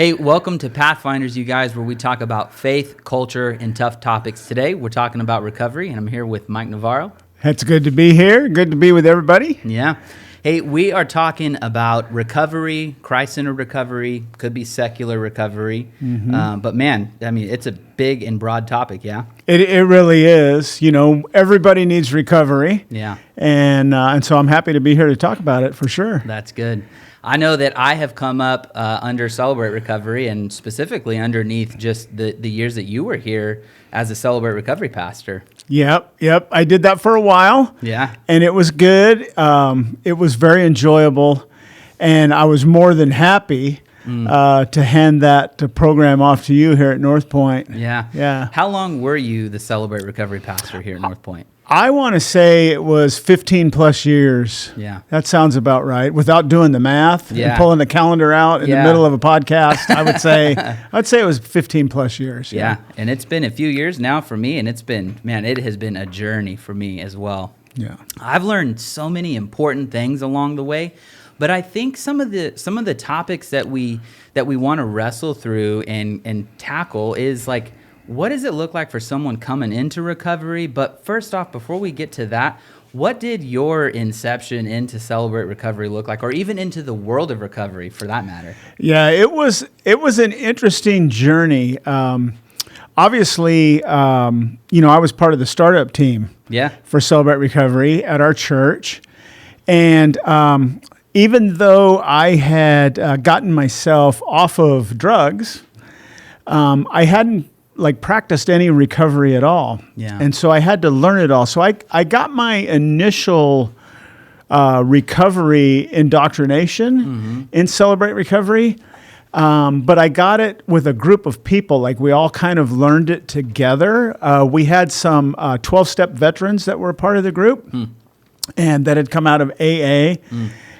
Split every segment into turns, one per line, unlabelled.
Hey, welcome to Pathfinders, you guys, where we talk about faith, culture, and tough topics. Today, we're talking about recovery, and I'm here with Mike Navarro.
It's good to be here. Good to be with everybody.
Yeah. Hey, we are talking about recovery, Christ-centered recovery, could be secular recovery. But man, I mean, it's a big and broad topic, yeah?
It really is. You know, everybody needs recovery.
Yeah.
And so I'm happy to be here to talk about it for sure.
That's good. I know that I have come up under Celebrate Recovery and specifically underneath just the years that you were here as a Celebrate Recovery pastor.
Yep. I did that for a while.
Yeah.
And it was good. It was very enjoyable. And I was more than happy to hand that program off to you here at NorthPointe.
Yeah. How long were you the Celebrate Recovery pastor here at NorthPointe?
I want to say it was 15 plus years.
Yeah.
That sounds about right. Without doing the math and pulling the calendar out in the middle of a podcast, I'd say it was 15 plus years.
Yeah. And it's been a few years now for me, and it has been a journey for me as well.
Yeah.
I've learned so many important things along the way, but I think some of the topics that we want to wrestle through and tackle is like, what does it look like for someone coming into recovery? But first off, before we get to that, what did your inception into Celebrate Recovery look like, or even into the world of recovery for that matter?
Yeah, it was an interesting journey. Obviously, I was part of the startup team for Celebrate Recovery at our church. And even though I had gotten myself off of drugs, I hadn't practiced any recovery at all.
Yeah.
And so I had to learn it all. So I got my initial recovery indoctrination in Celebrate Recovery. But I got it with a group of people. Like, we all kind of learned it together. We had some 12-step veterans that were a part of the group and that had come out of AA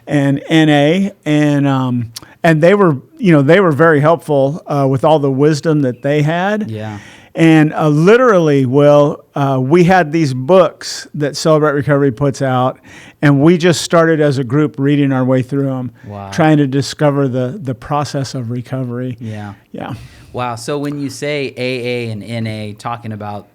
and NA, and they were very helpful with all the wisdom that they had.
Yeah.
And literally, we had these books that Celebrate Recovery puts out, and we just started as a group reading our way through them, trying to discover the process of recovery.
Yeah.
Yeah.
Wow. So when you say AA and NA, talking about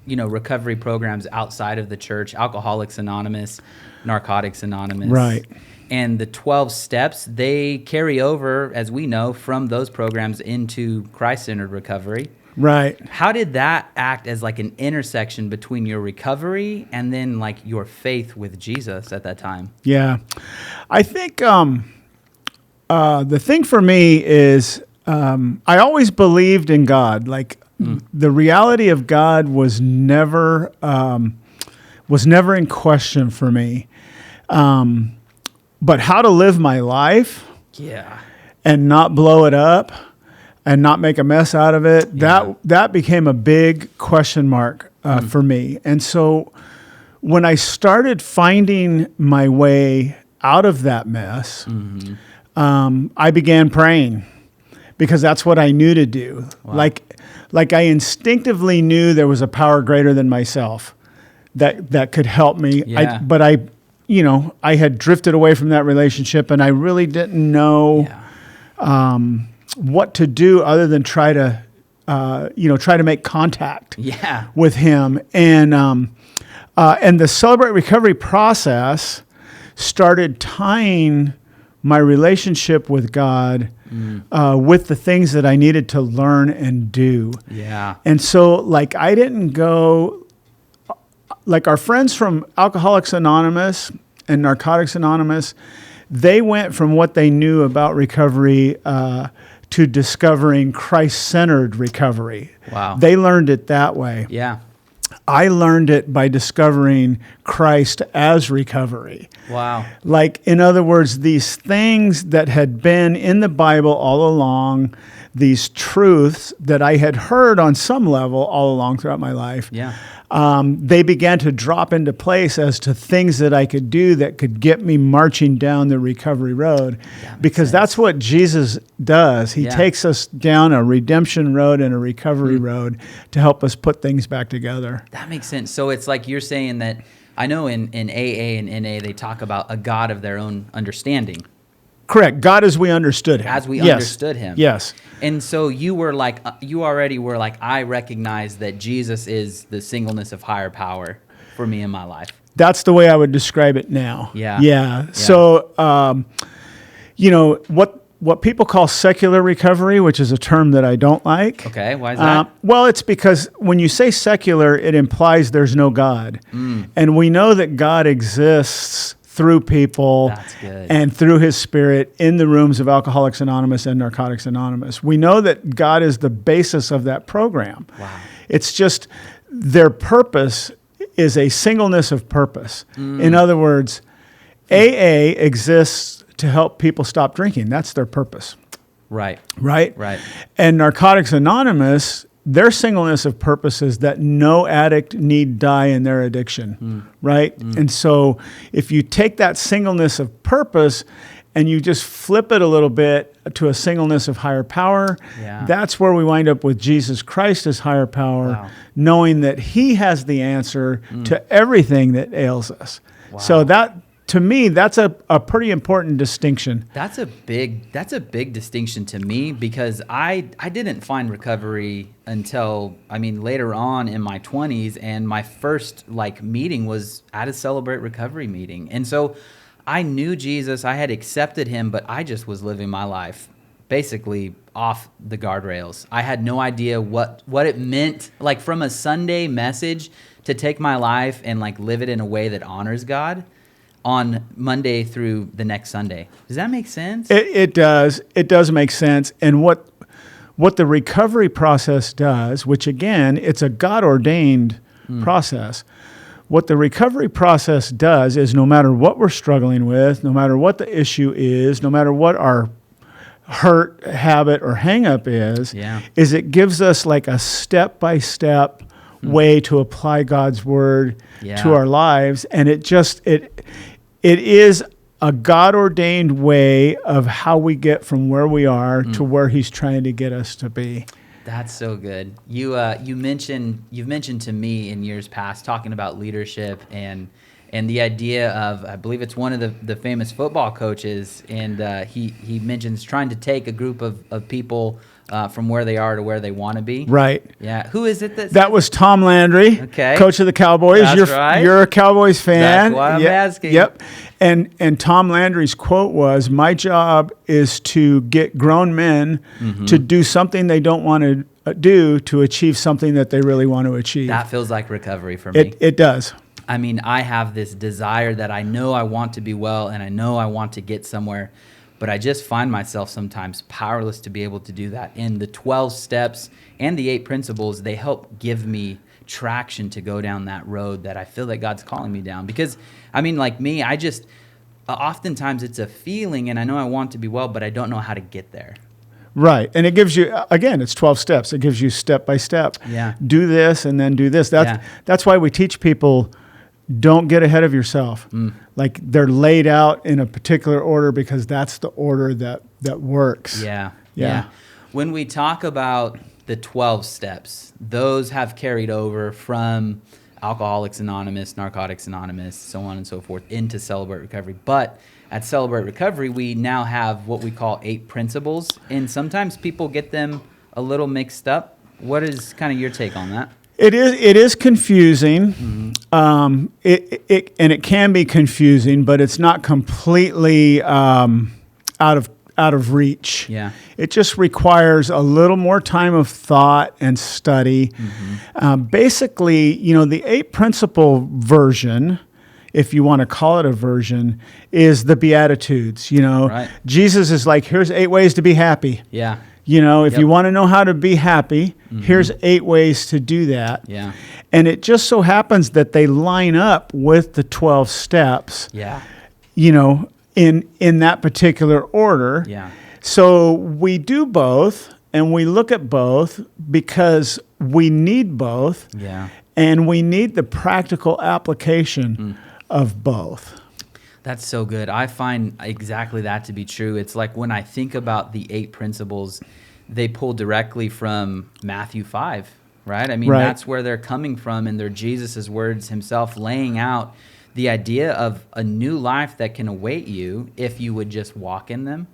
recovery programs outside of the church, Alcoholics Anonymous, Narcotics Anonymous,
right?
And the 12 steps, they carry over, as we know, from those programs into Christ-centered recovery.
Right.
How did that act as like an intersection between your recovery and then like your faith with Jesus at that time?
Yeah. I think the thing for me is I always believed in God. Like the reality of God was never in question for me. But how to live my life and not blow it up and not make a mess out of it, that became a big question mark for me. And so when I started finding my way out of that mess, I began praying because that's what I knew to do. Wow. Like I instinctively knew there was a power greater than myself that could help me.
Yeah.
I had drifted away from that relationship, and I really didn't know what to do other than try to make contact with him. And the Celebrate Recovery process started tying my relationship with God with the things that I needed to learn and do.
Yeah.
And so, I didn't go... Like our friends from Alcoholics Anonymous and Narcotics Anonymous, they went from what they knew about recovery to discovering Christ-centered recovery.
Wow.
They learned it that way.
Yeah.
I learned it by discovering Christ as recovery.
Wow.
In other words, these things that had been in the Bible all along, these truths that I had heard on some level all along throughout my life, they began to drop into place as to things that I could do that could get me marching down the recovery road. Because that's what Jesus does. He takes us down a redemption road and a recovery road to help us put things back together.
That makes sense. So it's like you're saying that, I know in AA and NA, they talk about a God of their own understanding.
Correct. God as we understood him.
As we understood him.
Yes.
And so you were like, you already were like, I recognize that Jesus is the singleness of higher power for me in my life.
That's the way I would describe it now.
Yeah.
Yeah. So, what people call secular recovery, which is a term that I don't like.
Okay. Why is that?
Well, it's because when you say secular, it implies there's no God. And we know that God exists through people and through his spirit in the rooms of Alcoholics Anonymous and Narcotics Anonymous. We know that God is the basis of that program.
Wow.
It's just their purpose is a singleness of purpose. In other words, AA exists to help people stop drinking. That's their purpose.
Right.
And Narcotics Anonymous, their singleness of purpose is that no addict need die in their addiction, right? And so if you take that singleness of purpose and you just flip it a little bit to a singleness of higher power, that's where we wind up with Jesus Christ as higher power, knowing that he has the answer to everything that ails us. So that, to me, that's a pretty important distinction.
That's a big distinction to me, because I didn't find recovery until, later on in my 20s, and my first meeting was at a Celebrate Recovery meeting. And so I knew Jesus, I had accepted him, but I just was living my life basically off the guardrails. I had no idea what it meant, from a Sunday message, to take my life and live it in a way that honors God on Monday through the next Sunday. Does that make sense?
It does. It does make sense. And what the recovery process does, which again, it's a God-ordained process. What the recovery process does is, no matter what we're struggling with, no matter what the issue is, no matter what our hurt, habit, or hang-up is it gives us a step-by-step way to apply God's word to our lives. And it is a God-ordained way of how we get from where we are to where he's trying to get us to be.
That's so good. You've mentioned to me in years past, talking about leadership and the idea of, I believe it's one of the famous football coaches, and he mentions trying to take a group of people from where they are to where they want to be.
Right.
Yeah. Who is it
that was Tom Landry, coach of the Cowboys.
That's right.
You're a Cowboys fan.
That's why I'm asking.
Yep. And Tom Landry's quote was, "My job is to get grown men to do something they don't want to do to achieve something that they really want to achieve."
That feels like recovery for me.
It does.
I have this desire that I know I want to be well, and I know I want to get somewhere, but I just find myself sometimes powerless to be able to do that. And the 12 steps and the 8 principles, they help give me traction to go down that road that I feel that God's calling me down. Because, like me, I just, oftentimes it's a feeling, and I know I want to be well, but I don't know how to get there.
Right. And it gives you, again, it's 12 steps. It gives you step by step.
Yeah.
Do this and then do this. That's why we teach people, don't get ahead of yourself. They're laid out in a particular order because that's the order that works.
Yeah. When we talk about the 12 steps, those have carried over from Alcoholics Anonymous, Narcotics Anonymous, so on and so forth, into Celebrate Recovery. But at Celebrate Recovery, we now have what we call 8 principles, and sometimes people get them a little mixed up. What is kind of your take on that?
It is confusing, and it can be confusing, but it's not completely out of reach.
Yeah,
it just requires a little more time of thought and study. Basically, the 8 principle version, if you want to call it a version, is the Beatitudes.
Right.
Jesus is like, here's 8 ways to be happy.
Yeah.
If you want to know how to be happy, here's 8 ways to do that.
Yeah.
And it just so happens that they line up with the 12 steps.
Yeah.
In that particular order.
Yeah.
So we do both, and we look at both because we need both.
Yeah.
And we need the practical application of both.
That's so good. I find exactly that to be true. It's like when I think about the 8 principles, they pull directly from Matthew 5, right? That's where they're coming from, and they're Jesus' words himself laying out the idea of a new life that can await you if you would just walk in them.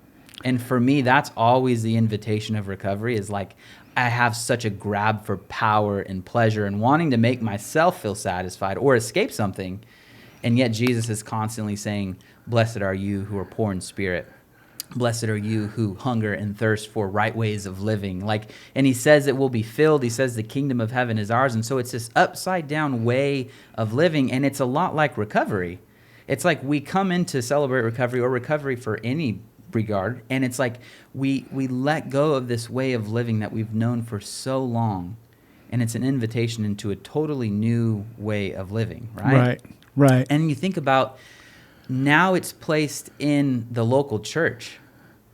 And for me, that's always the invitation of recovery, is like, I have such a grab for power and pleasure and wanting to make myself feel satisfied or escape something. And yet Jesus is constantly saying, blessed are you who are poor in spirit. Blessed are you who hunger and thirst for right ways of living. Like, and he says it will be filled. He says the kingdom of heaven is ours. And so it's this upside down way of living. And it's a lot like recovery. It's like we come in to celebrate recovery, or recovery for any regard. And it's like we let go of this way of living that we've known for so long. And it's an invitation into a totally new way of living, right?
Right.
And you think about, now it's placed in the local church.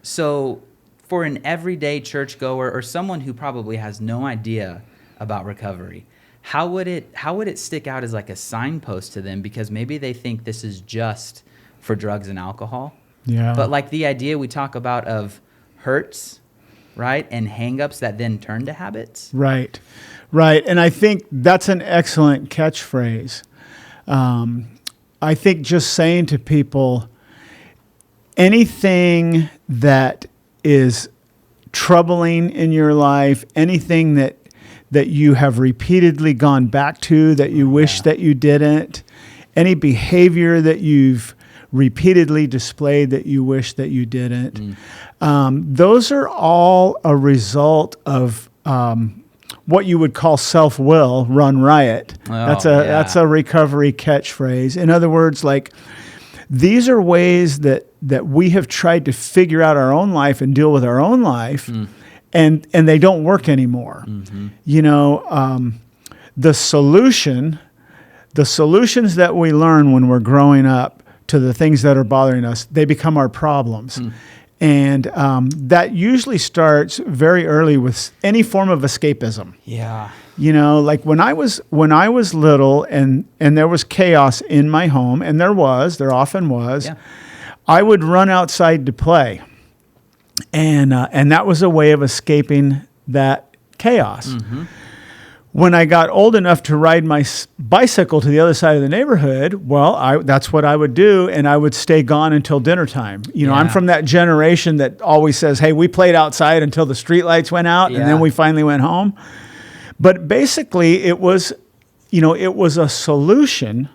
So for an everyday churchgoer or someone who probably has no idea about recovery, how would it stick out as like a signpost to them? Because maybe they think this is just for drugs and alcohol.
Yeah.
But like the idea we talk about of hurts, right, and hang-ups that then turn to habits.
Right. And I think that's an excellent catchphrase. I think just saying to people, anything that is troubling in your life, anything that you have repeatedly gone back to that you wish that you didn't, any behavior that you've repeatedly displayed that you wish that you didn't, those are all a result of what you would call self-will run riot. That's a recovery catchphrase. In other words, like, these are ways that we have tried to figure out our own life and deal with our own life, and they don't work anymore. You know, the solutions that we learn when we're growing up to the things that are bothering us, they become our problems. And that usually starts very early with any form of escapism.
Yeah.
You know, like when I was little and there was chaos in my home, and there often was, I would run outside to play. And that was a way of escaping that chaos. When I got old enough to ride my bicycle to the other side of the neighborhood, well, that's what I would do, and I would stay gone until dinner time. You know, I'm from that generation that always says, hey, we played outside until the streetlights went out, and then we finally went home. But basically, it was a solution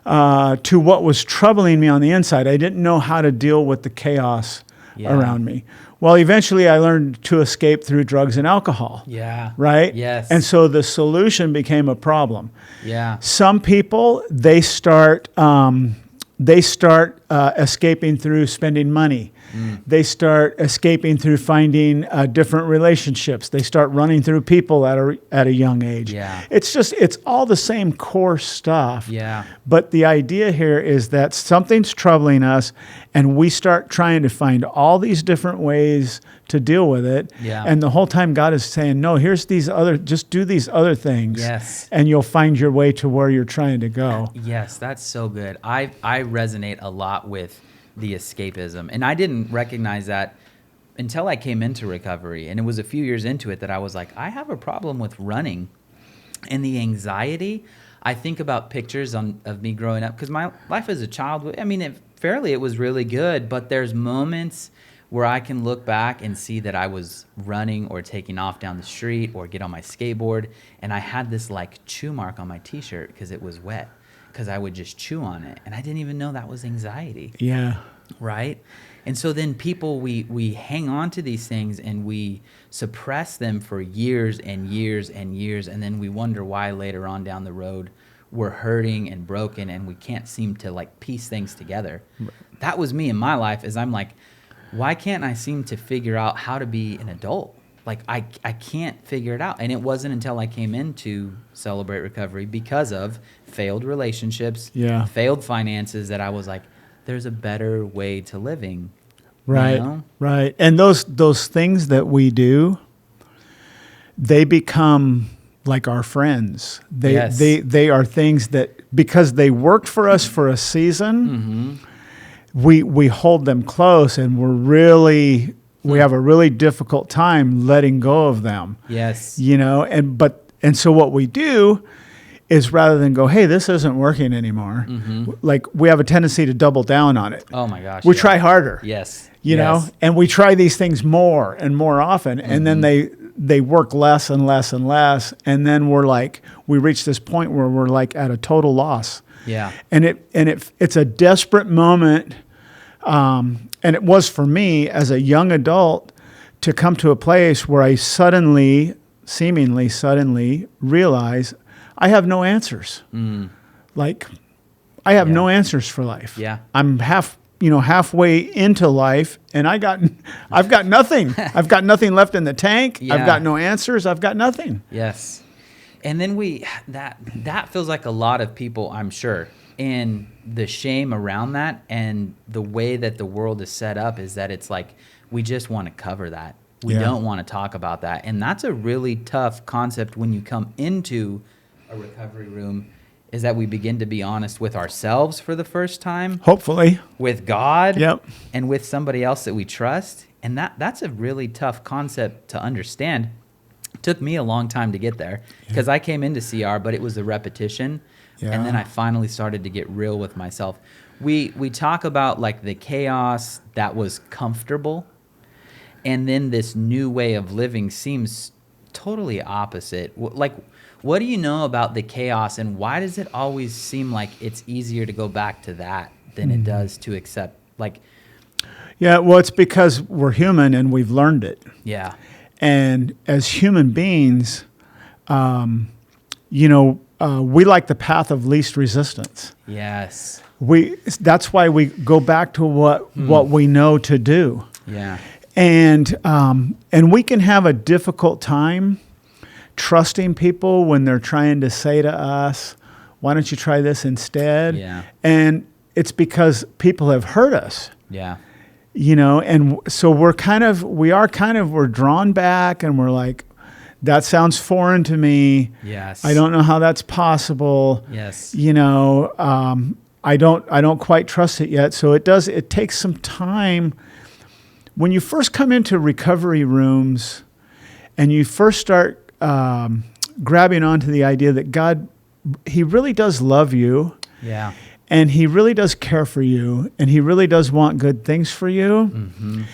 to what was troubling me on the inside. I didn't know how to deal with the chaos around me. Well, eventually I learned to escape through drugs and alcohol.
Yeah.
Right?
Yes.
And so the solution became a problem.
Yeah.
Some people, they start escaping through spending money. They start escaping through finding different relationships. They start running through people at a young age.
Yeah.
It's all the same core stuff.
Yeah.
But the idea here is that something's troubling us, and we start trying to find all these different ways to deal with it.
Yeah.
And the whole time God is saying, no, just do these other things.
Yes.
And you'll find your way to where you're trying to go.
Yes, that's so good. I resonate a lot with the escapism. And I didn't recognize that until I came into recovery. And it was a few years into it that I was like, I have a problem with running. And the anxiety, I think about pictures of me growing up, because my life as a child, I mean, it was really good, but there's moments where I can look back and see that I was running or taking off down the street or get on my skateboard, and I had this like chew mark on my t-shirt because it was wet, because I would just chew on it, and I didn't even know that was anxiety.
Yeah.
Right? And so then people, we hang on to these things and we suppress them for years and years and years, and then we wonder why later on down the road we're hurting and broken and we can't seem to like piece things together. Right. That was me in my life, is I'm like, why can't I seem to figure out how to be an adult? Like I can't figure it out. And it wasn't until I came into Celebrate Recovery, because of failed relationships, failed finances, that I was like, there's a better way to living.
Right.
You know?
Right. And those things that we do, they become like our friends. They are things that, because they worked for us for a season, we hold them close, and we have a really difficult time letting go of them.
Yes.
You know, and so what we do is rather than go, hey, this isn't working anymore. Like we have a tendency to double down on it.
Oh my gosh.
We try harder.
Yes.
You know, and we try these things more and more often, and then they work less and less and less, and then we reach this point where we're like at a total loss.
Yeah.
And it's a desperate moment, and it was for me as a young adult to come to a place where I seemingly suddenly realize I have no answers. Like I have no answers for life.
Yeah.
I'm halfway into life, and I've got nothing. I've got nothing left in the tank.
Yeah.
I've got no answers. I've got nothing.
Yes. And then that feels like a lot of people, I'm sure, and the shame around that and the way that the world is set up is that it's like we just want to cover that. We don't want to talk about that. And that's a really tough concept when you come into a recovery room, is that we begin to be honest with ourselves for the first time.
Hopefully.
With God.
Yep.
And with somebody else that we trust. And that's a really tough concept to understand. It took me a long time to get there because I came into CR, but it was the repetition.
Yeah.
And then I finally started to get real with myself. We talk about like the chaos that was comfortable, and then this new way of living seems totally opposite. Like, what do you know about the chaos, and why does it always seem like it's easier to go back to that than it does to accept, like...
Yeah, well, it's because we're human and we've learned it.
Yeah.
And as human beings, we like the path of least resistance.
Yes.
That's why we go back to what we know to do.
Yeah.
And we can have a difficult time trusting people when they're trying to say to us, why don't you try this instead?
Yeah.
And it's because people have hurt us.
Yeah.
And so we're drawn back, and we're like, that sounds foreign to me.
Yes.
I don't know how that's possible.
Yes.
I don't quite trust it yet. So it takes some time. When you first come into recovery rooms and you first start grabbing onto the idea that God, he really does love you.
Yeah.
And he really does care for you, and he really does want good things for you.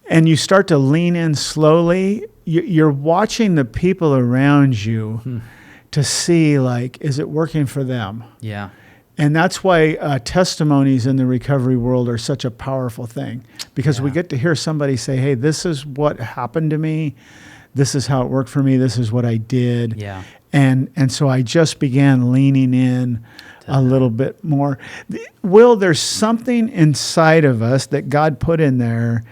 And you start to lean in slowly. You're watching the people around you to see, like, is it working for them?
Yeah.
And that's why testimonies in the recovery world are such a powerful thing, because we get to hear somebody say, hey, this is what happened to me. This is how it worked for me. This is what I did.
Yeah.
And so I just began leaning in a little bit more. Will, there's something inside of us that God put in there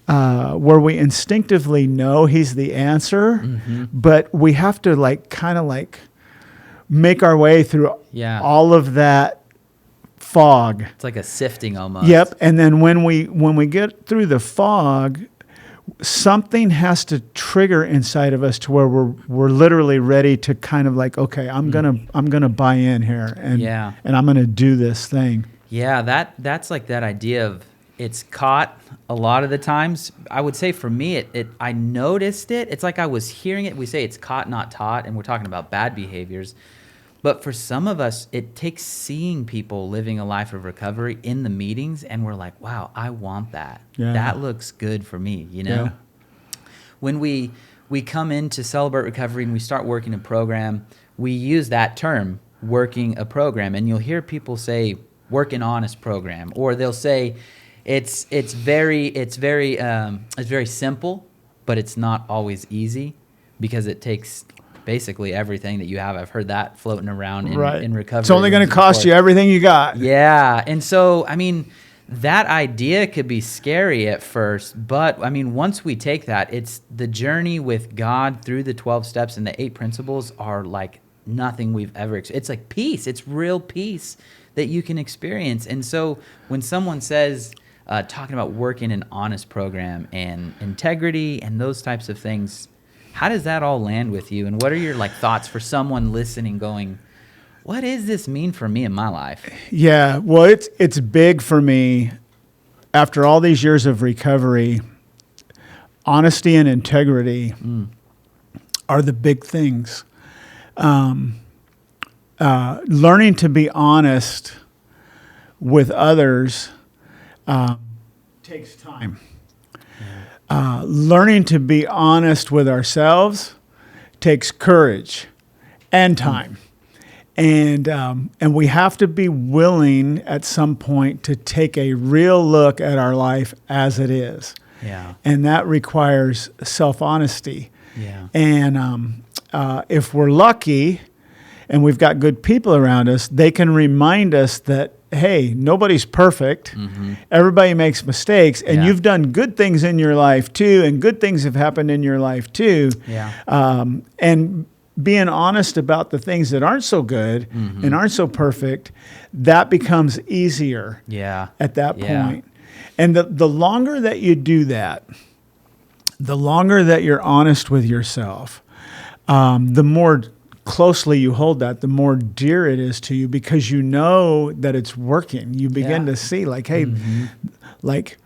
where we instinctively know he's the answer, but we have to kind of make our way through all of that fog.
It's like a sifting almost.
Yep. And then when we get through the fog, something has to trigger inside of us to where we're literally ready to kind of like, okay, I'm gonna buy in here, and I'm gonna do this thing. Yeah,
that's like that idea of it's caught a lot of the times. I would say for me, I noticed it. It's like I was hearing it. We say it's caught, not taught, and we're talking about bad behaviors. But for some of us, it takes seeing people living a life of recovery in the meetings, and we're like, wow, I want that.
Yeah.
That looks good for me,
Yeah.
When we come in to Celebrate Recovery and we start working a program, we use that term, working a program, and you'll hear people say, work an honest program, or they'll say, it's very simple, but it's not always easy because it takes basically everything that you have. I've heard that floating around in recovery.
It's only going to cost you everything you got.
Yeah. And so, I mean, that idea could be scary at first, but I mean, once we take that, it's the journey with God through the 12 steps and the 8 principles are like nothing we've ever experienced. It's like peace. It's real peace that you can experience. And so when someone says, talking about working an honest program and integrity and those types of things, how does that all land with you? And what are your thoughts for someone listening going, what does this mean for me in my life?
Yeah, well, it's big for me. After all these years of recovery, honesty and integrity are the big things. learning to be honest with others takes time. Learning to be honest with ourselves takes courage and time. And we have to be willing at some point to take a real look at our life as it is.
Yeah.
And that requires self-honesty.
Yeah.
And if we're lucky and we've got good people around us, they can remind us that, hey, nobody's perfect. Mm-hmm. Everybody makes mistakes. And you've done good things in your life too. And good things have happened in your life too.
Yeah.
And being honest about the things that aren't so good and aren't so perfect, that becomes easier at that point. And the longer that you do that, the longer that you're honest with yourself, the more closely you hold that, the more dear it is to you, because you know that it's working. You begin to see like, hey, like,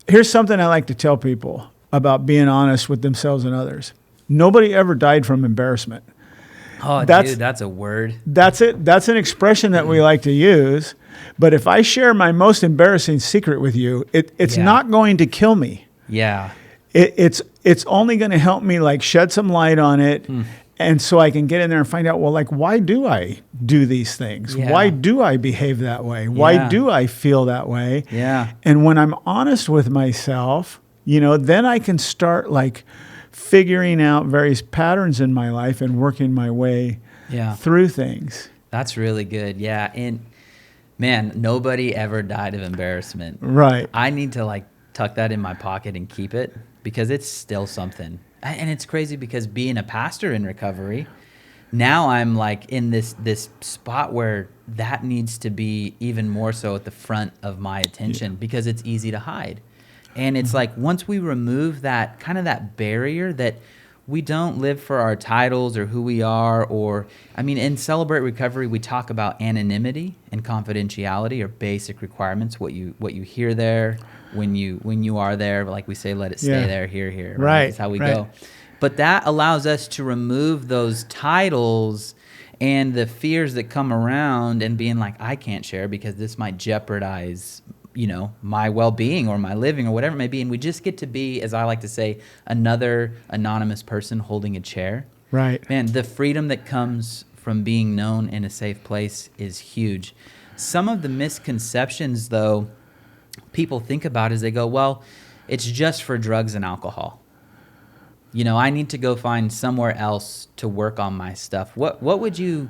here's something I like to tell people about being honest with themselves and others. Nobody ever died from embarrassment.
Oh, dude, that's a word.
That's it. That's an expression that we like to use. But if I share my most embarrassing secret with you, it's not going to kill me.
Yeah.
It's only going to help me like shed some light on it. And so I can get in there and find out, well, like, why do I do these things?
Yeah.
Why do I behave that way? Why do I feel that way?
Yeah.
And when I'm honest with myself, then I can start like figuring out various patterns in my life and working my way through things.
That's really good. Yeah. And man, nobody ever died of embarrassment.
Right.
I need to like tuck that in my pocket and keep it, because it's still something. And it's crazy because being a pastor in recovery, now I'm like in this spot where that needs to be even more so at the front of my attention, because it's easy to hide. And it's like, once we remove that kind of that barrier that we don't live for our titles or who we are, or, I mean, in Celebrate Recovery, we talk about anonymity and confidentiality are basic requirements. What you hear there, when you are there, like we say, let it stay there, here. Right. That's how we go. But that allows us to remove those titles and the fears that come around, and being like, I can't share because this might jeopardize my well-being or my living or whatever it may be. And we just get to be, as I like to say, another anonymous person holding a chair.
Right.
Man, the freedom that comes from being known in a safe place is huge. Some of the misconceptions, though, people think about is they go, well, it's just for drugs and alcohol. I need to go find somewhere else to work on my stuff. What would you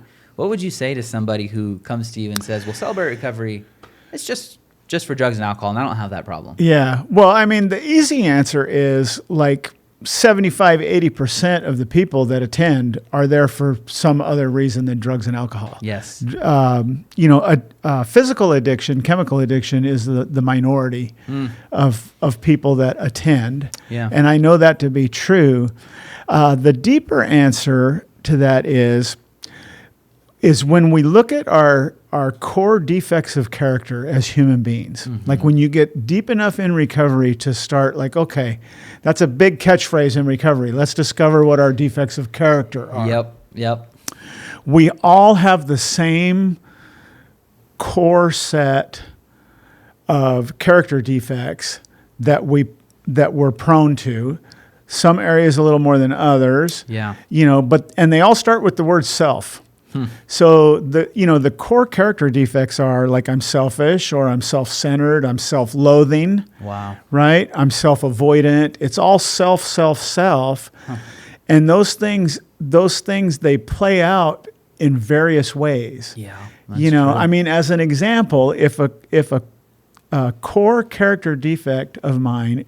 say to somebody who comes to you and says, well, Celebrate Recovery, it's just for drugs and alcohol, and I don't have that problem? Yeah.
Well, I mean, the easy answer is like 75, 80% of the people that attend are there for some other reason than drugs and alcohol.
Yes.
Physical addiction, chemical addiction is the minority of people that attend.
Yeah.
And I know that to be true. The deeper answer to that is when we look at our core defects of character as human beings. Like when you get deep enough in recovery to start like, okay, that's a big catchphrase in recovery. Let's discover what our defects of character are.
Yep.
We all have the same core set of character defects that we're prone to. Some areas a little more than others.
Yeah.
And they all start with the word self. So the core character defects are like, I'm selfish, or I'm self-centered, I'm self-loathing.
Wow.
Right? I'm self-avoidant. It's all self. And those things they play out in various ways.
Yeah.
True. I mean, as an example, if a core character defect of mine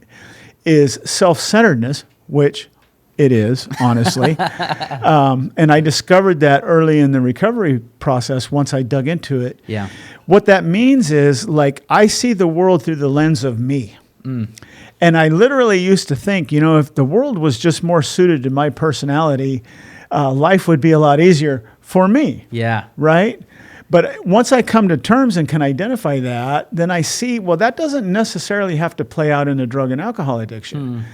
is self-centeredness, which it is, honestly. And I discovered that early in the recovery process once I dug into it.
Yeah.
What that means is, like, I see the world through the lens of me. And I literally used to think, if the world was just more suited to my personality, life would be a lot easier for me.
Yeah.
Right? But once I come to terms and can identify that, then I see, well, that doesn't necessarily have to play out in a drug and alcohol addiction.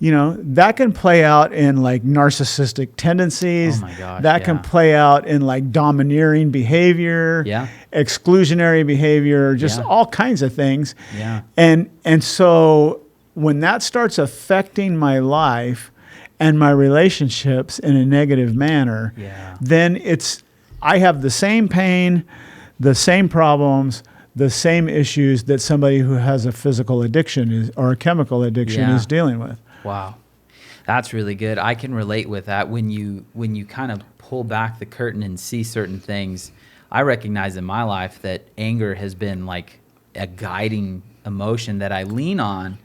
that can play out in like narcissistic tendencies.
Oh my gosh,
that can play out in like domineering behavior, exclusionary behavior, just all kinds of things.
Yeah.
And so when that starts affecting my life and my relationships in a negative manner, then I have the same pain, the same problems, the same issues that somebody who has a physical addiction or a chemical addiction is dealing with.
Wow. That's really good. I can relate with that. When you kind of pull back the curtain and see certain things, I recognize in my life that anger has been like a guiding emotion that I lean on.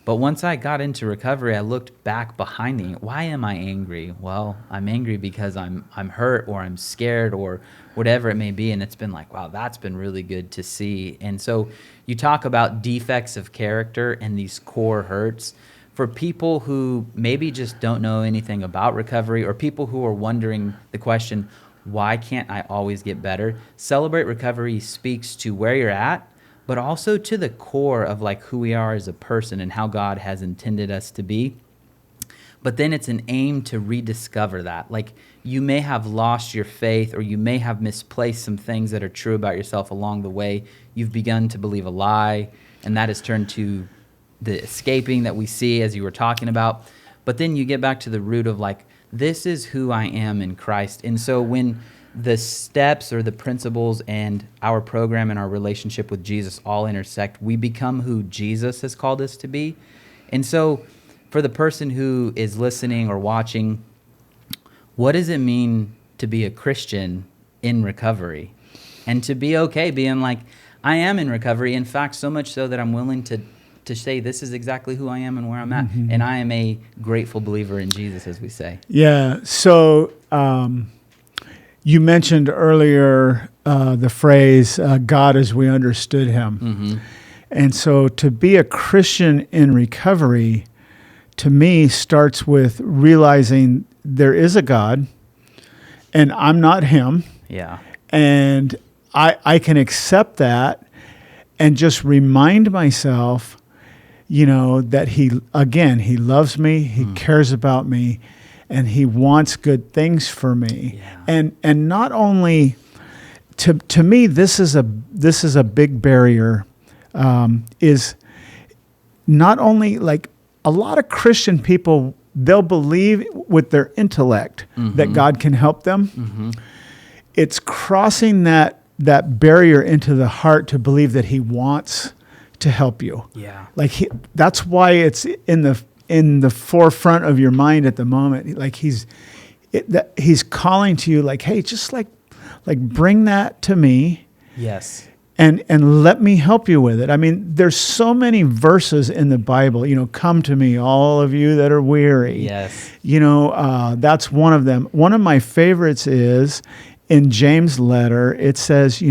But once I got into recovery, I looked back behind me. Why am I angry? Well, I'm angry because I'm hurt or I'm scared or whatever it may be. And it's been like, wow, that's been really good to see. And so you talk about defects of character and these core hurts. For people who maybe just don't know anything about recovery, or people who are wondering the question, why can't I always get better? Celebrate Recovery speaks to where you're at, but also to the core of like who we are as a person and how God has intended us to be. But then it's an aim to rediscover that. Like, you may have lost your faith, or you may have misplaced some things that are true about yourself along the way. You've begun to believe a lie, and that has turned to the escaping that we see as you were talking about. But then you get back to the root of like, this is who I am in Christ. And so when the steps or the principles and our program and our relationship with Jesus all intersect, we become who Jesus has called us to be. And so for the person who is listening or watching, what does it mean to be a Christian in recovery? And to be okay being like, I am in recovery. In fact, so much so that I'm willing to say this is exactly who I am and where I'm at. Mm-hmm. And I am a grateful believer in Jesus, as we say.
Yeah. So you mentioned earlier the phrase, God as we understood him. Mm-hmm. And so to be a Christian in recovery, to me, starts with realizing there is a God and I'm not him.
Yeah.
And I can accept that and just remind myself, that he loves me, he cares about me, and he wants good things for me. Yeah. And not only to me, this is a big barrier, is not only like a lot of Christian people, they'll believe with their intellect that God can help them. Mm-hmm. It's crossing that barrier into the heart to believe that he wants to help you.
Yeah.
Like that's why it's in the forefront of your mind at the moment. Like he's calling to you like, hey, just like bring that to me.
Yes.
And let me help you with it. I mean, there's so many verses in the Bible, come to me, all of you that are weary.
Yes.
That's one of them. One of my favorites is in James' letter, it says,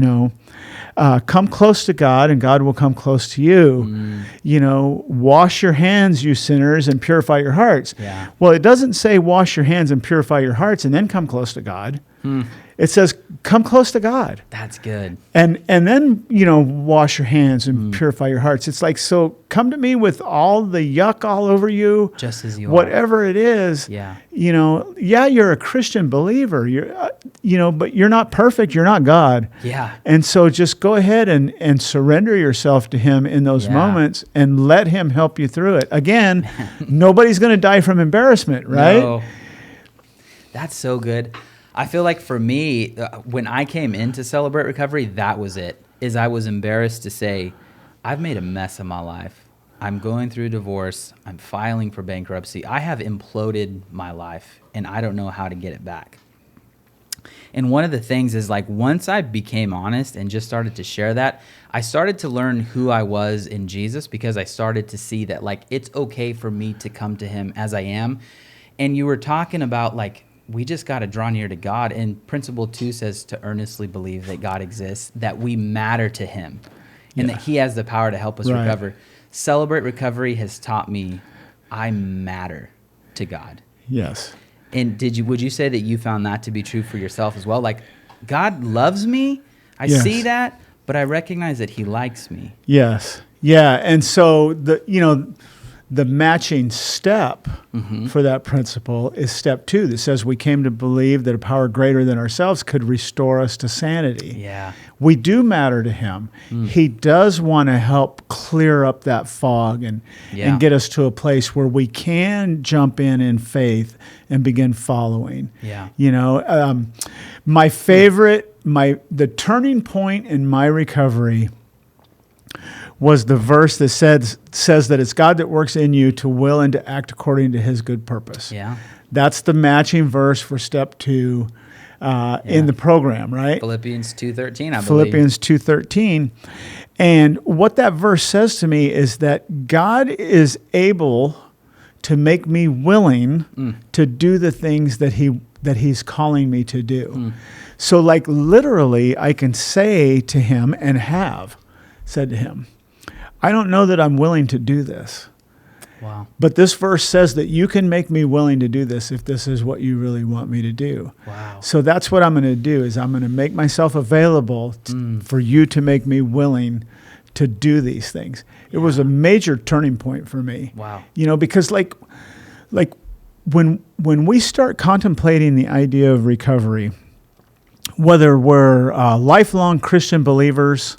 come close to God and God will come close to you. Wash your hands, you sinners, and purify your hearts.
Yeah.
Well, it doesn't say wash your hands and purify your hearts and then come close to God. It says come close to God.
That's good.
And then, wash your hands and purify your hearts. It's like, so come to me with all the yuck all over you.
Just as you
whatever it is.
Yeah.
You're a Christian believer. But you're not perfect. You're not God.
Yeah.
And so just go ahead and surrender yourself to him in those moments and let him help you through it. Again, nobody's going to die from embarrassment, right?
No. That's so good. I feel like for me, when I came into Celebrate Recovery, that was it. I was embarrassed to say, I've made a mess of my life. I'm going through a divorce. I'm filing for bankruptcy. I have imploded my life, and I don't know how to get it back. And one of the things is like, once I became honest and just started to share that, I started to learn who I was in Jesus, because I started to see that like, it's okay for me to come to him as I am. And you were talking about like, we just got to draw near to God. And Principle 2 says to earnestly believe that God exists, that we matter to him, and that he has the power to help us recover. Celebrate Recovery has taught me I matter to God.
Yes.
And would you say that you found that to be true for yourself as well? Like, God loves me. I see that, but I recognize that he likes me.
Yes. Yeah. And so the matching step for that principle is step 2 that says we came to believe that a power greater than ourselves could restore us to sanity.
Yeah.
We do matter to him. He does want to help clear up that fog and get us to a place where we can jump in faith and begin following.
Yeah.
You know, my favorite, the turning point in my recovery was the verse that says that it's God that works in you to will and to act according to his good purpose.
Yeah.
That's the matching verse for step 2 in the program, right?
Philippians 2:13, I believe.
Philippians 2:13. And what that verse says to me is that God is able to make me willing to do the things that he's calling me to do. So like literally I can say to him and have said to him, I don't know that I'm willing to do this.
Wow.
But this verse says that you can make me willing to do this if this is what you really want me to do.
Wow.
So that's what I'm going to do is I'm going to make myself available for you to make me willing to do these things. It was a major turning point for me.
Wow.
You know, because like when we start contemplating the idea of recovery, whether we're lifelong Christian believers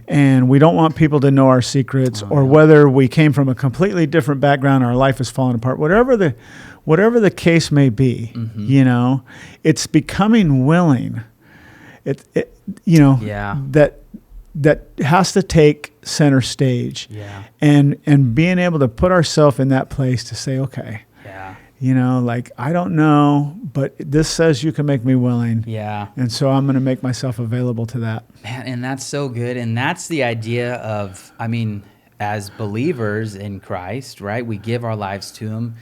and we don't want people to know our secrets, or whether we came from a completely different background, our life has fallen apart, whatever the case may be, you know, it's becoming willing. That has to take center stage.
Yeah.
And being able to put ourselves in that place to say, okay.
Yeah.
You know, like, I don't know, but this says you can make me willing.
Yeah.
And so I'm going to make myself available to that.
Man, and that's so good. And that's the idea of, I mean, as believers in Christ, right? We give our lives to him.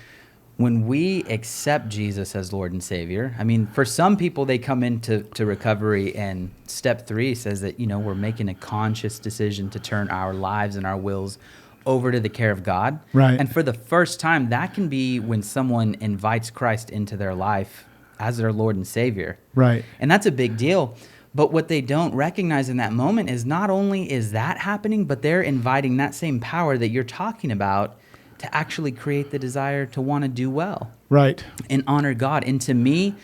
When we accept Jesus as Lord and Savior, I mean, for some people, they come into recovery, and step 3 says that, you know, we're making a conscious decision to turn our lives and our wills over to the care of God.
Right.
And for the first time, that can be when someone invites Christ into their life as their Lord and Savior.
Right.
And that's a big deal. But what they don't recognize in that moment is not only is that happening, but they're inviting that same power that you're talking about to actually create the desire to want to do well.
Right.
And honor God. And to me,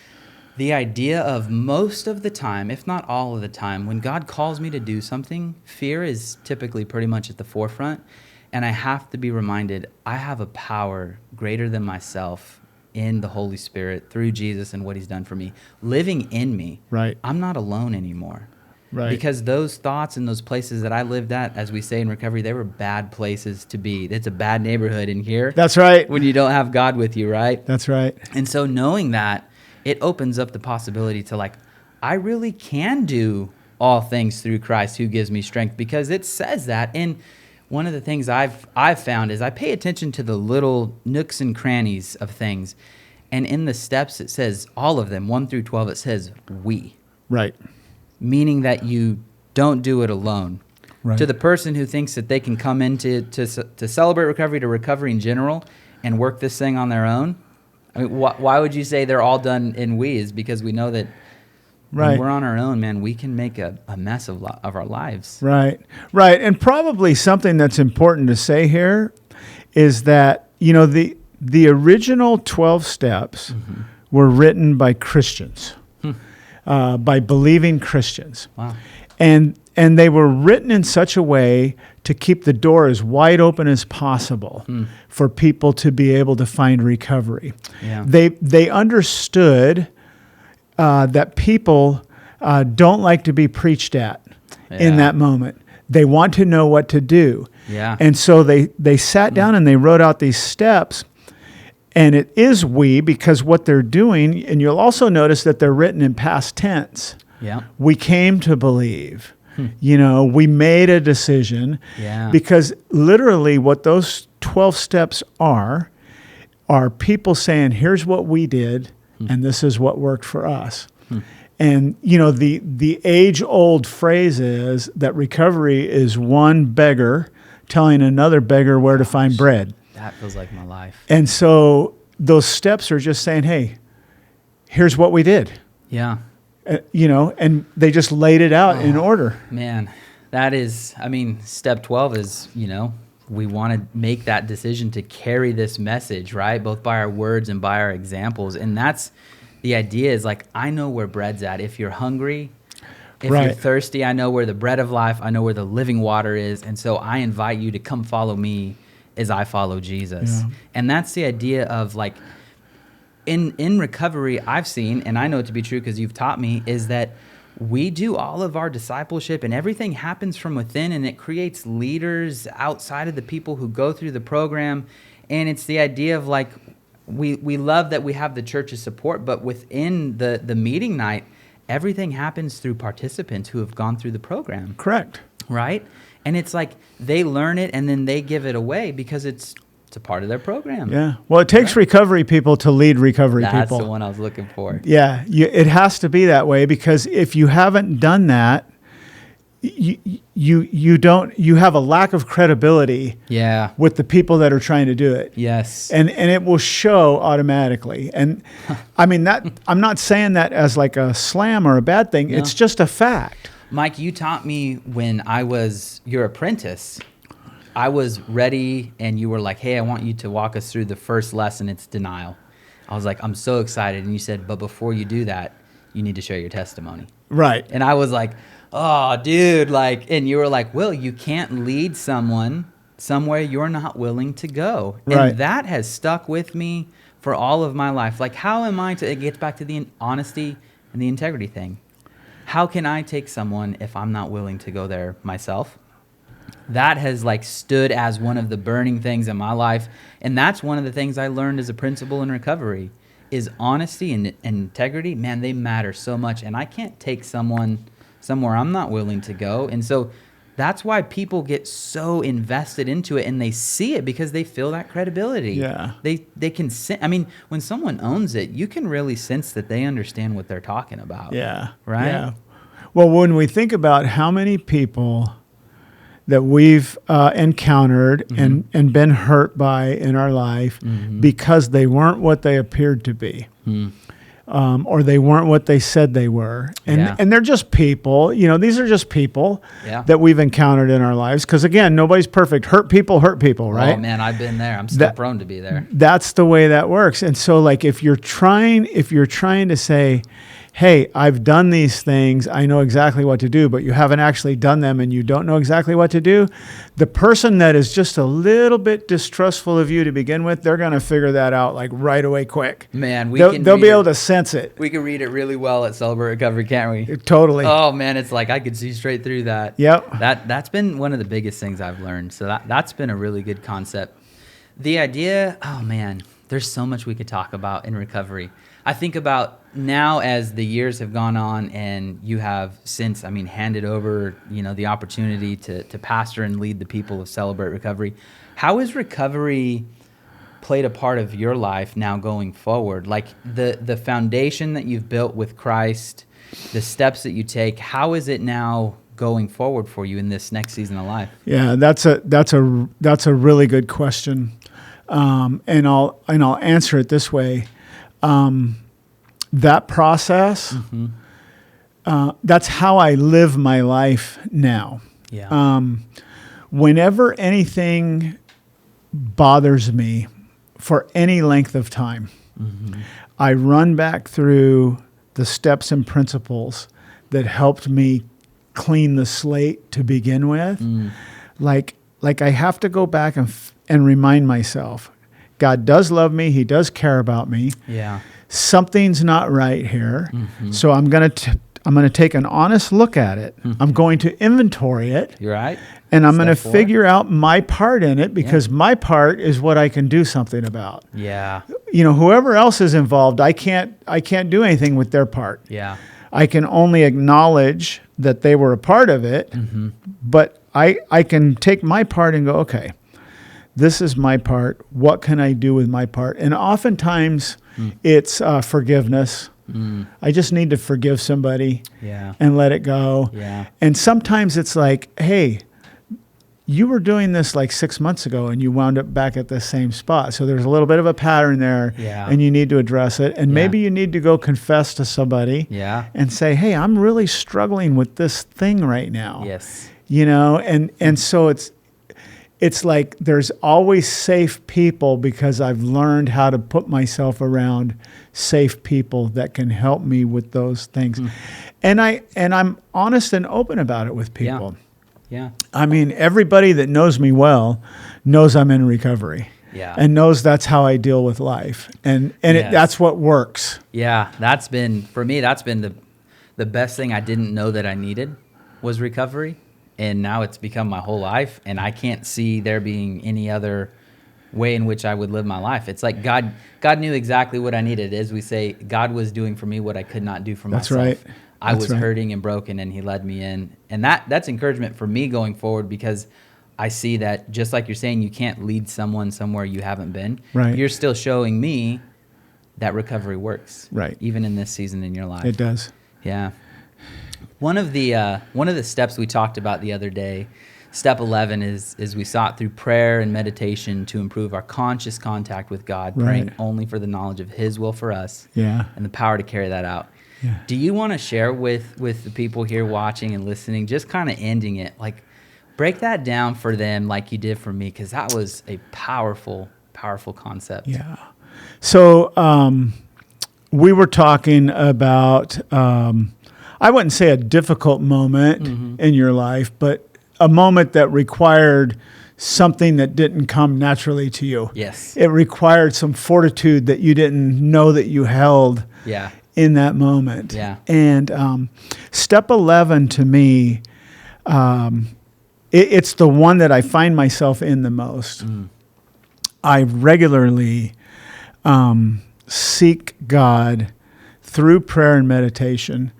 the idea of most of the time, if not all of the time, when God calls me to do something, fear is typically pretty much at the forefront. And I have to be reminded, I have a power greater than myself in the Holy Spirit through Jesus and what he's done for me, living in me.
Right.
I'm not alone anymore.
Right.
Because those thoughts and those places that I lived at, as we say in recovery, they were bad places to be. It's a bad neighborhood in here.
That's right.
When you don't have God with you, right?
That's right.
And so knowing that, it opens up the possibility to like, I really can do all things through Christ who gives me strength, because it says that. And one of the things I've found is I pay attention to the little nooks and crannies of things. And in the steps, it says, all of them, 1 through 12, it says, we.
Right.
Meaning that you don't do it alone.
Right.
To the person who thinks that they can come into to celebrate recovery, to recovery in general, and work this thing on their own, I mean, why would you say they're all done in we? Is because we know that when we're on our own, man, we can make a mess of our lives.
Right, right. And probably something that's important to say here is that, you know, the original 12 steps were written by Christians, by believing Christians.
Wow.
And they were written in such a way to keep the door as wide open as possible for people to be able to find recovery.
Yeah.
They understood that people don't like to be preached at in that moment. They want to know what to do.
Yeah.
And so they sat down and they wrote out these steps. And it is we, because what they're doing, and you'll also notice that they're written in past tense.
Yeah.
We came to believe. You know, we made a decision.
Yeah.
Because literally what those 12 steps are people saying, here's what we did, and this is what worked for us. And, you know, the age-old phrase is that recovery is one beggar telling another beggar where to find bread.
That feels like my life.
And so those steps are just saying, hey, here's what we did.
Yeah.
You know, and they just laid it out in order.
Man, that is, I mean, step 12 is, you know, we want to make that decision to carry this message, right? Both by our words and by our examples. And that's the idea, is like, I know where bread's at. If you're hungry, if
Right.
you're thirsty, I know where the bread of life, I know where the living water is. And so I invite you to come follow me as I follow Jesus.
Yeah.
And that's the idea of like, in recovery, I've seen, and I know it to be true because you've taught me, is that we do all of our discipleship and everything happens from within, and it creates leaders outside of the people who go through the program. And it's the idea of like, we love that we have the church's support, but within the meeting night, everything happens through participants who have gone through the program.
Correct.
Right? And it's like they learn it and then they give it away because it's a part of their program.
Yeah. Well, it takes recovery people to lead recovery
That's
people.
the one I was looking for.
Yeah. It has to be that way, because if you haven't done that, you have a lack of credibility
Yeah.
with the people that are trying to do it.
Yes.
And it will show automatically. And I mean, that I'm not saying that as like a slam or a bad thing.
No.
It's just a fact.
Mike, you taught me when I was your apprentice. I was ready, and you were like, hey, I want you to walk us through the first lesson. It's denial. I was like, I'm so excited. And you said, but before you do that, you need to share your testimony.
Right.
And I was like, oh, dude, like, and you were like, Will, you can't lead someone somewhere you're not willing to go.
Right.
And that has stuck with me for all of my life. Like, how am I to, it gets back to the honesty and the integrity thing. How can I take someone if I'm not willing to go there myself? That has like stood as one of the burning things in my life. And that's one of the things I learned as a principal in recovery is honesty and integrity. Man, they matter so much. And I can't take someone somewhere I'm not willing to go. And so that's why people get so invested into it, and they see it because they feel that credibility.
Yeah.
They can I mean, when someone owns it, you can really sense that they understand what they're talking about.
Yeah.
Right?
Yeah. Well, when we think about how many people that we've encountered and been hurt by in our life because they weren't what they appeared to be. Or they weren't what they said they were. And they're just people. You know, these are just people that we've encountered in our lives. Because, again, nobody's perfect. Hurt people, right?
Oh, man, I've been there. I'm still prone to be there.
That's the way that works. And so, like, if you're trying to say, hey, I've done these things, I know exactly what to do, but you haven't actually done them and you don't know exactly what to do, the person that is just a little bit distrustful of you to begin with, they're going to figure that out like right away quick.
Man,
they'll be able to sense it.
We can read it really well at Celebrate Recovery, can't we?
Totally.
Oh, man, it's like I could see straight through that.
Yep.
That's been one of the biggest things I've learned. So that's been a really good concept. The idea, oh, man, there's so much we could talk about in recovery. I think about now as the years have gone on and you have since, handed over, the opportunity to pastor and lead the people of Celebrate Recovery. How has recovery played a part of your life now going forward? Like the foundation that you've built with Christ, the steps that you take, how is it now going forward for you in this next season of life?
Yeah, that's a really good question. And I'll answer it this way. That process, that's how I live my life now.
Yeah.
Whenever anything bothers me for any length of time, I run back through the steps and principles that helped me clean the slate to begin with. Like I have to go back and remind myself, God does love me. He does care about me.
Yeah.
Something's not right here. So I'm going to take an honest look at it. I'm going to inventory it.
You're right.
And I'm going to figure out my part in it, because my part is what I can do something about.
Yeah.
Whoever else is involved, I can't do anything with their part.
Yeah.
I can only acknowledge that they were a part of it, but I can take my part and go, okay, this is my part. What can I do with my part? And oftentimes it's forgiveness. I just need to forgive somebody and let it go.
Yeah.
And sometimes it's like, hey, you were doing this like 6 months ago and you wound up back at the same spot. So there's a little bit of a pattern there and you need to address it. And maybe you need to go confess to somebody and say, hey, I'm really struggling with this thing right now.
Yes.
And so it's like there's always safe people because I've learned how to put myself around safe people that can help me with those things. And I'm honest and open about it with people.
Yeah.
I mean, everybody that knows me well knows I'm in recovery.
Yeah.
And knows that's how I deal with life. And that's what works.
Yeah. That's been the best thing I didn't know that I needed was recovery. And now it's become my whole life, and I can't see there being any other way in which I would live my life. It's like God knew exactly what I needed. As we say, God was doing for me what I could not do for myself.
That's right.
I was hurting and broken, and he led me in. And that's encouragement for me going forward, because I see that, just like you're saying, you can't lead someone somewhere you haven't been.
Right.
You're still showing me that recovery works.
Right.
Even in this season in your life.
It does.
Yeah. One of the steps we talked about the other day, step 11, is we sought through prayer and meditation to improve our conscious contact with God, praying only for the knowledge of his will for us and the power to carry that out. Yeah. Do you want to share with the people here watching and listening, just kind of ending it, like break that down for them like you did for me, because that was a powerful, powerful concept.
Yeah. So we were talking about... I wouldn't say a difficult moment in your life, but a moment that required something that didn't come naturally to you.
Yes.
It required some fortitude that you didn't know that you held in that moment.
Yeah.
And step 11 to me, it's the one that I find myself in the most. I regularly seek God through prayer and meditation.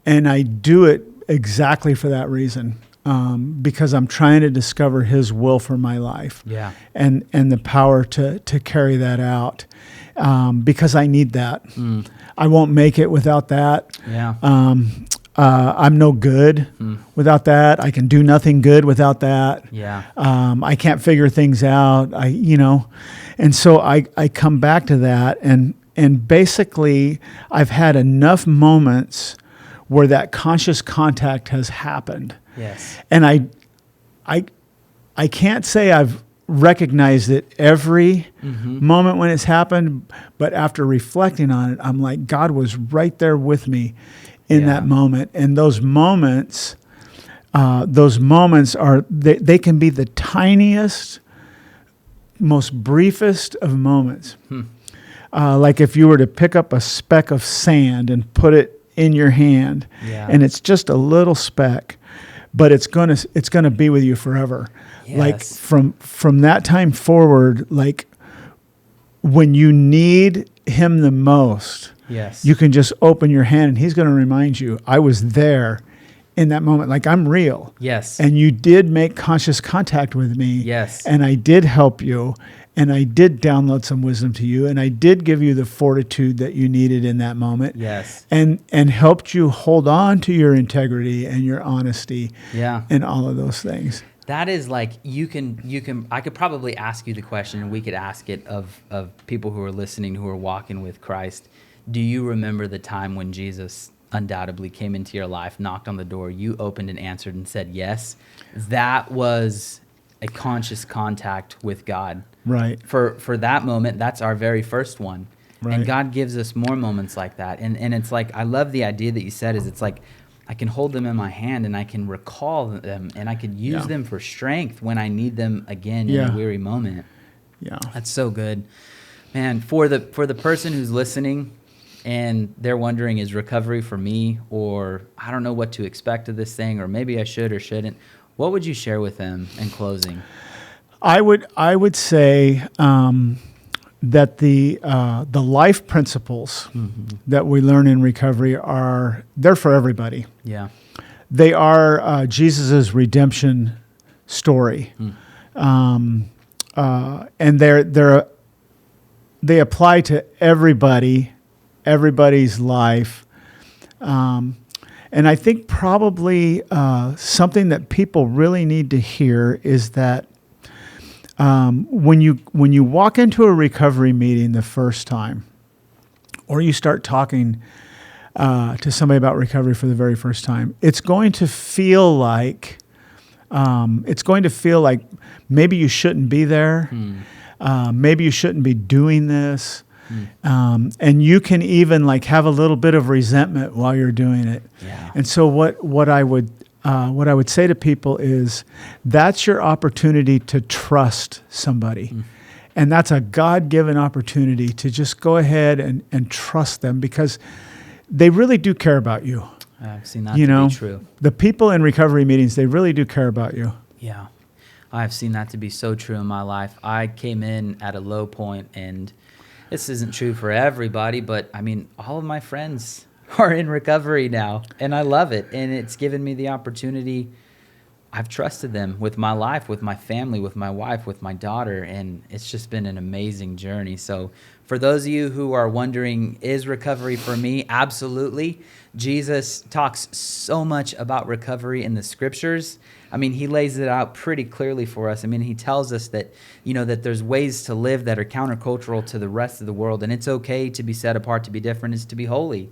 And I do it exactly for that reason, because I'm trying to discover his will for my life and the power to carry that out, because I need that. I won't make it without that.
Yeah.
I'm no good without that. I can do nothing good without that.
Yeah.
I can't figure things out. And so I come back to that, and basically I've had enough moments where that conscious contact has happened.
Yes.
And I can't say I've recognized it every moment when it's happened, but after reflecting on it, I'm like, God was right there with me in that moment. And those moments are, they can be the tiniest, most briefest of moments. Like if you were to pick up a speck of sand and put it in your hand, and it's just a little speck, but it's gonna be with you forever.
Yes.
Like from that time forward, like when you need him the most, you can just open your hand and he's gonna remind you, I was there in that moment. Like, I'm real.
Yes.
And you did make conscious contact with me.
Yes.
And I did help you. And I did download some wisdom to you, and I did give you the fortitude that you needed in that moment.
Yes.
And helped you hold on to your integrity and your honesty. And all of those things.
That is like, I could probably ask you the question, and we could ask it of people who are listening, who are walking with Christ. Do you remember the time when Jesus undoubtedly came into your life, knocked on the door, you opened and answered and said yes? That was a conscious contact with God.
Right.
For that moment, that's our very first one.
Right.
And God gives us more moments like that. And it's like, I love the idea that you said, is it's like, I can hold them in my hand and I can recall them and I can use them for strength when I need them again in a weary moment. Yeah. That's so good. Man, for the person who's listening and they're wondering, is recovery for me, or I don't know what to expect of this thing, or maybe I should or shouldn't, what would you share with them in closing? I
would say that the life principles that we learn in recovery they're for everybody.
Yeah,
they are Jesus's redemption story, and they apply to everybody's life. And I think probably something that people really need to hear is that when you walk into a recovery meeting the first time, or you start talking to somebody about recovery for the very first time, it's going to feel like It's going to feel like maybe you shouldn't be there. Maybe you shouldn't be doing this. And you can even like have a little bit of resentment while you're doing it.
Yeah.
And so what I would say to people is that's your opportunity to trust somebody. And that's a God-given opportunity to just go ahead and trust them because they really do care about you.
I've seen that to be true.
The people in recovery meetings, they really do care about you.
Yeah. I've seen that to be so true in my life. I came in at a low point, and this isn't true for everybody, but I mean, all of my friends are in recovery now, and I love it. And it's given me the opportunity. I've trusted them with my life, with my family, with my wife, with my daughter, and it's just been an amazing journey. So for those of you who are wondering, is recovery for me? Absolutely. Jesus talks so much about recovery in the scriptures. I mean, he lays it out pretty clearly for us. I mean, he tells us that, that there's ways to live that are countercultural to the rest of the world, and it's okay to be set apart, to be different, is to be holy,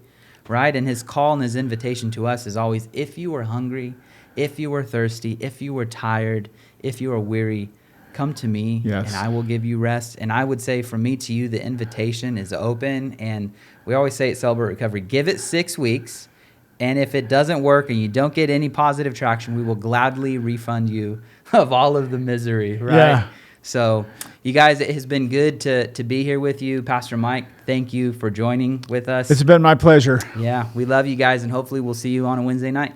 right? And his call and his invitation to us is always, if you are hungry, if you are thirsty, if you are tired, if you are weary, come to me, and I will give you rest. And I would say from me to you, the invitation is open. And we always say at Celebrate Recovery, give it 6 weeks. And if it doesn't work and you don't get any positive traction, we will gladly refund you of all of the misery, right?
Yeah.
So you guys, it has been good to be here with you. Pastor Mike, thank you for joining with us.
It's been my pleasure.
Yeah, we love you guys, and hopefully we'll see you on a Wednesday night.